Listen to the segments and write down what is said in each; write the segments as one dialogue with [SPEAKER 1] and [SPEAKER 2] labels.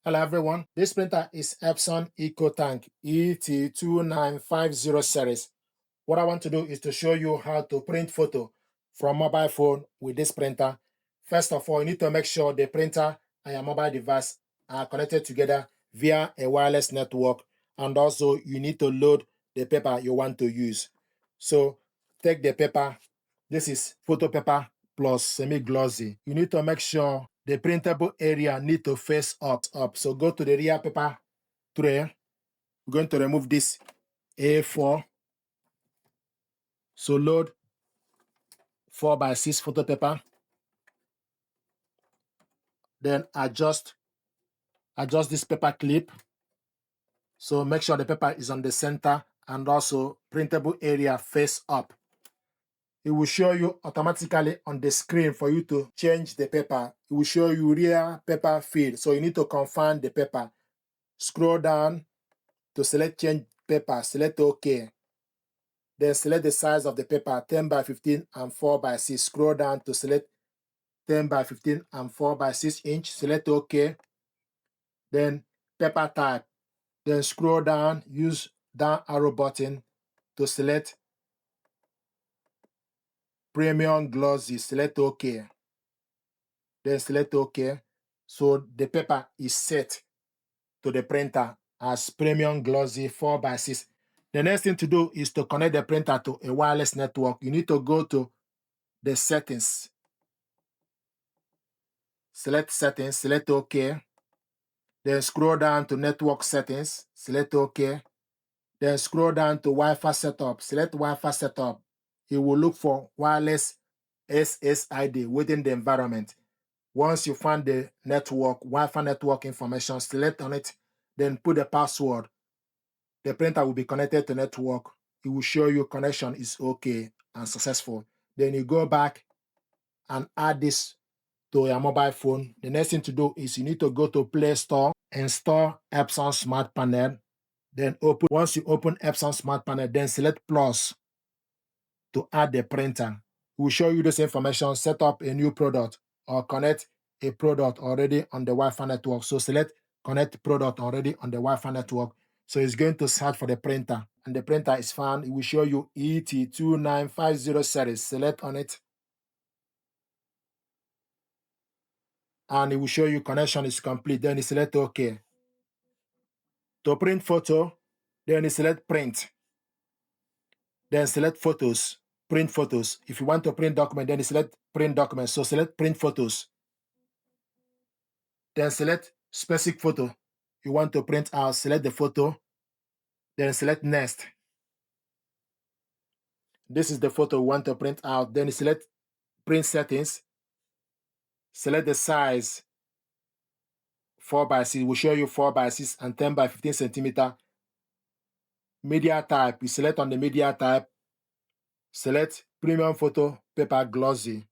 [SPEAKER 1] Hello everyone, this printer is Epson EcoTank ET-2950 series. What I want to do is to show you how to print photo from mobile phone with this printer. First of all, you need to make sure the printer and your mobile device are connected together via a wireless network, and also you need to load the paper you want to use. So take the paper. This is photo paper plus semi-glossy. You need to make sure the printable area need to face up. So go to the rear paper tray. We're going to remove this A4. So load 4x6 photo paper. Then adjust this paper clip. So make sure the paper is on the center and also printable area face up. It will show you automatically on the screen for you to change the paper. It will show you rear paper field. So you need to confirm the paper. Scroll down to select change paper, select OK. Then select the size of the paper, 10x15 and 4x6. Scroll down to select 10x15 and 4x6 inch. Select OK. Then paper type. Then scroll down, use down arrow button to select premium glossy. Select OK. Then select OK. So the paper is set to the printer as premium glossy 4x6. The next thing to do is to connect the printer to a wireless network. You need to go to the settings. Select settings, select OK. Then scroll down to network settings, select OK. Then scroll down to Wi-Fi setup, select Wi-Fi setup. It will look for wireless SSID within the environment. Once you find the network, Wi-Fi network information, select on it, then put the password. The printer will be connected to network. It will show you connection is okay and successful. Then you go back and add this to your mobile phone. The next thing to do is you need to go to Play Store, install Epson Smart Panel, then once you open Epson Smart Panel, then select plus to add the printer. It will show you this information, set up a new product or connect a product already on the Wi-Fi network. So select connect product already on the Wi-Fi network. So it's going to search for the printer, and the printer is found. It will show you ET-2950 series. Select on it, and it will show you connection is complete. Then you select OK. To print photo, then you select print. Then select photos, print photos. If you want to print document, then you select print document. So select print photos. Then select specific photo you want to print out. Select the photo. Then select next. This is the photo we want to print out. Then you select print settings. Select the size 4x6. Will show you 4x6 and 10x15 centimeter. Media type. You select on the media type. Select premium photo paper glossy.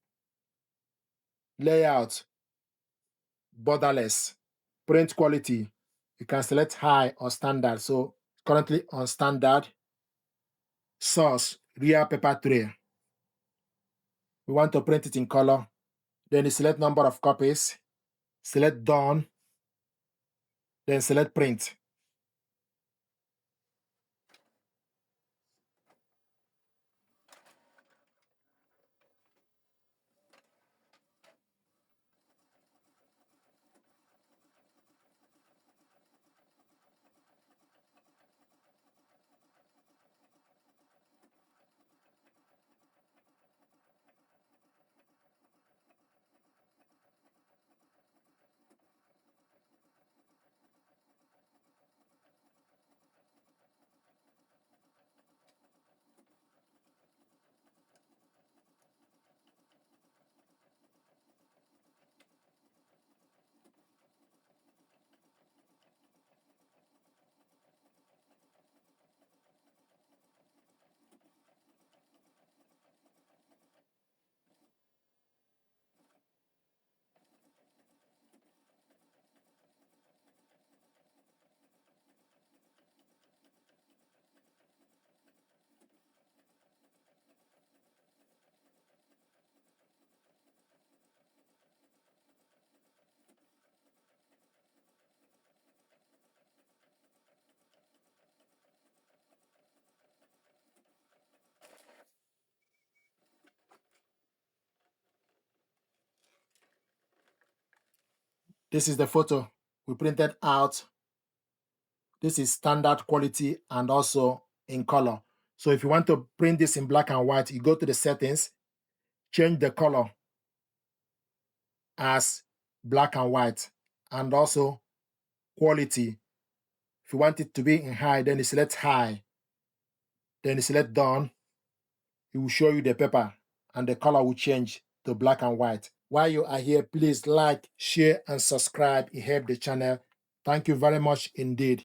[SPEAKER 1] Layout borderless. Print quality, you can select high or standard. So currently on standard. Source rear paper tray. We want to print it in color. Then you select number of copies. Select done. Then select print. This is the photo we printed out. This is standard quality and also in color. So if you want to print this in black and white, you go to the settings, change the color as black and white, and also quality. If you want it to be in high, then you select high. Then you select done. It will show you the paper and the color will change to black and white. While you are here, please like, share, and subscribe. It helps the channel. Thank you very much indeed.